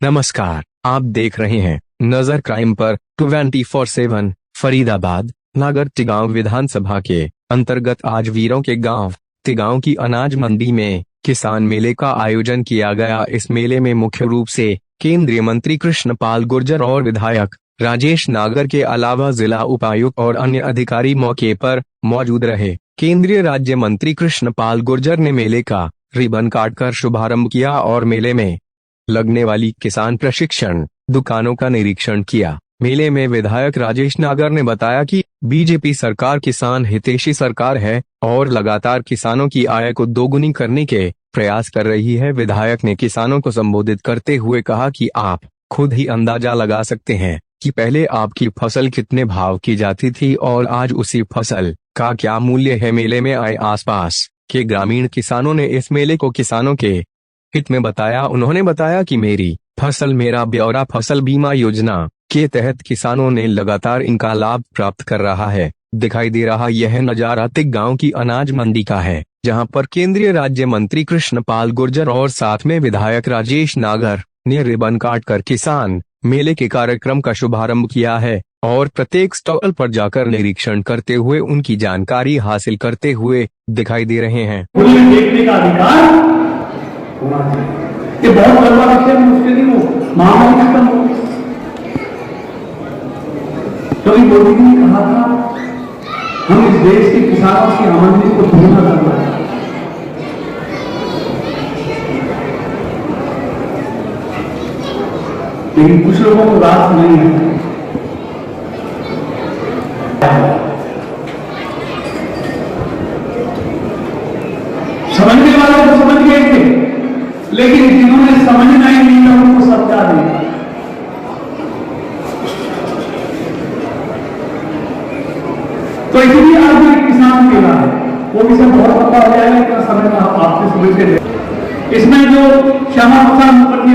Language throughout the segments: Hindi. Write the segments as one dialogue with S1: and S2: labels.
S1: नमस्कार, आप देख रहे हैं नजर क्राइम पर 24/7। फरीदाबाद नगर तिगांव विधानसभा के अंतर्गत आज वीरों के गांव तिगांव की अनाज मंडी में किसान मेले का आयोजन किया गया। इस मेले में मुख्य रूप से केंद्रीय मंत्री कृष्णपाल गुर्जर और विधायक राजेश नागर के अलावा जिला उपायुक्त और अन्य अधिकारी मौके पर मौजूद रहे। केंद्रीय राज्य मंत्री कृष्णपाल गुर्जर ने मेले का रिबन काटकर शुभारंभ किया और मेले में लगने वाली किसान प्रशिक्षण दुकानों का निरीक्षण किया। मेले में विधायक राजेश नागर ने बताया कि बीजेपी सरकार किसान हितैषी सरकार है और लगातार किसानों की आय को दोगुनी करने के प्रयास कर रही है। विधायक ने किसानों को संबोधित करते हुए कहा कि आप खुद ही अंदाजा लगा सकते हैं कि पहले आपकी फसल कितने भाव की जाती थी और आज उसी फसल का क्या मूल्य है। मेले में आए आसपास के ग्रामीण किसानों ने इस मेले को किसानों के हित में बताया। उन्होंने बताया कि मेरी फसल मेरा ब्यौरा फसल बीमा योजना के तहत किसानों ने लगातार इनका लाभ प्राप्त कर रहा है। दिखाई दे रहा यह नजारा तिगांव की अनाज मंडी का है, जहां पर केंद्रीय राज्य मंत्री कृष्णपाल गुर्जर और साथ में विधायक राजेश नागर ने रिबन काटकर किसान मेले के कार्यक्रम का शुभारंभ किया है और प्रत्येक स्टॉल पर जाकर निरीक्षण करते हुए उनकी जानकारी हासिल करते हुए दिखाई दे रहे हैं।
S2: देखने का अधिकार ये बहुत लंबा विषय है, मुश्किल नहीं हो महामारी खत्म हो। क्योंकि मोदी जी ने कहा था हम इस देश के किसानों की आमदनी को दोगुना करना है। लेकिन कुछ लोगों को रास नहीं है। समझने वाले तो समझ गए थे, लेकिन जिन्होंने समझना ही नहीं था उनको समझा दिया। तो इसलिए आज जो किसान मेला है वो विषय बहुत लंबा हो जाएगा, इतना समय में आप आपसे समझते थे। इसमें जो श्यामा प्रसाद मुखर्जी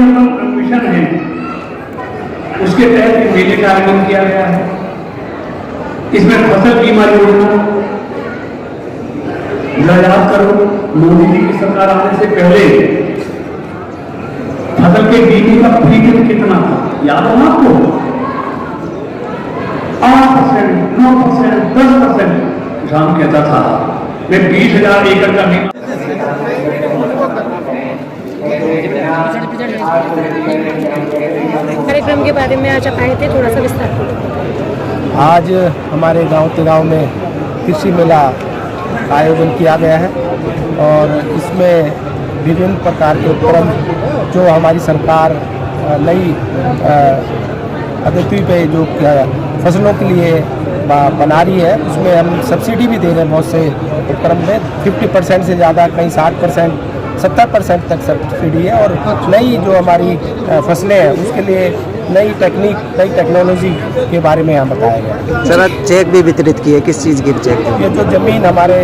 S2: मिशन है उसके तहत मेले का आयोजन किया गया है। इसमें फसल बीमा योजना याद करो, मोदी जी की सरकार आने से पहले फसल के बीमे का प्रीमियम कितना था याद है आपको? 8%, 9%, 10% किसान कहता था मैं 20,000 एकड़ का बीमा।
S3: कार्यक्रम के बारे में आज आप आए थे, थोड़ा सा विस्तार।
S4: आज हमारे गांव तिगांव में कृषि मेला का आयोजन किया गया है और इसमें विभिन्न प्रकार के उपक्रम जो हमारी सरकार नई पद्धति पे जो फसलों के लिए बना रही है उसमें हम सब्सिडी भी दे रहे हैं। बहुत से उपक्रम में 50% से ज़्यादा, कहीं 60%, 70% तक सब्सिडी है और नई जो हमारी फसलें हैं उसके लिए नई टेक्निक, नई टेक्नोलॉजी के बारे में यहाँ बताया गया।
S5: सर, चेक भी वितरित किए, किस चीज़ की चेक?
S4: ये जो ज़मीन हमारे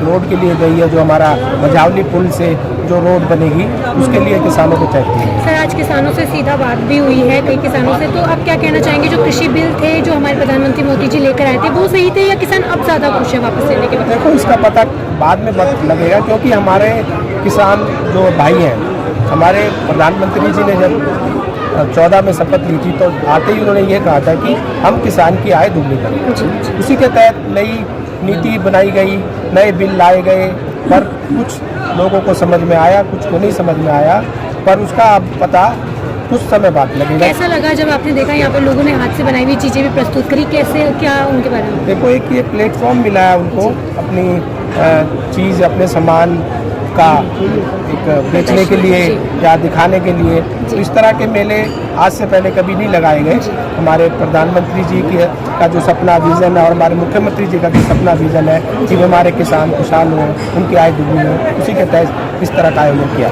S4: रोड के लिए गई है, जो हमारा मझावली पुल से जो रोड बनेगी उसके लिए किसानों को चेक किए।
S3: सर, आज किसानों से सीधा बात भी हुई है कई किसानों से, तो आप क्या कहना चाहेंगे? जो कृषि बिल थे जो हमारे प्रधानमंत्री मोदी जी लेकर आए थे वो सही थे या किसान अब ज़्यादा खुश है वापस लेने के बाद?
S4: देखो, इसका पता बाद में लगेगा, क्योंकि हमारे किसान जो भाई हैं, हमारे प्रधानमंत्री जी ने जब 14 में शपथ ली थी तो आते ही उन्होंने ये कहा था कि हम किसान की आय दुगनी करेंगे। उसी के तहत नई नीति बनाई गई, नए बिल लाए गए, पर कुछ लोगों को समझ में आया, कुछ को नहीं समझ में आया, पर उसका अब पता कुछ समय बाद लगेगा।
S3: कैसा लगा जब आपने देखा यहाँ पर लोगों ने हाथ से बनाई हुई चीज़ें भी प्रस्तुत करी? कैसे, क्या उनके बारे में?
S4: देखो, एक ये प्लेटफॉर्म मिला है उनको अपनी चीज़, अपने सामान का एक बेचने के लिए या दिखाने के लिए। तो इस तरह के मेले आज से पहले कभी नहीं लगाए गए। हमारे प्रधानमंत्री जी का जो सपना विज़न है और हमारे मुख्यमंत्री जी का जो सपना विज़न है कि हमारे किसान खुशहाल हों, उनकी आय दुगनी हो, उसी के तहत इस तरह का आयोजन किया।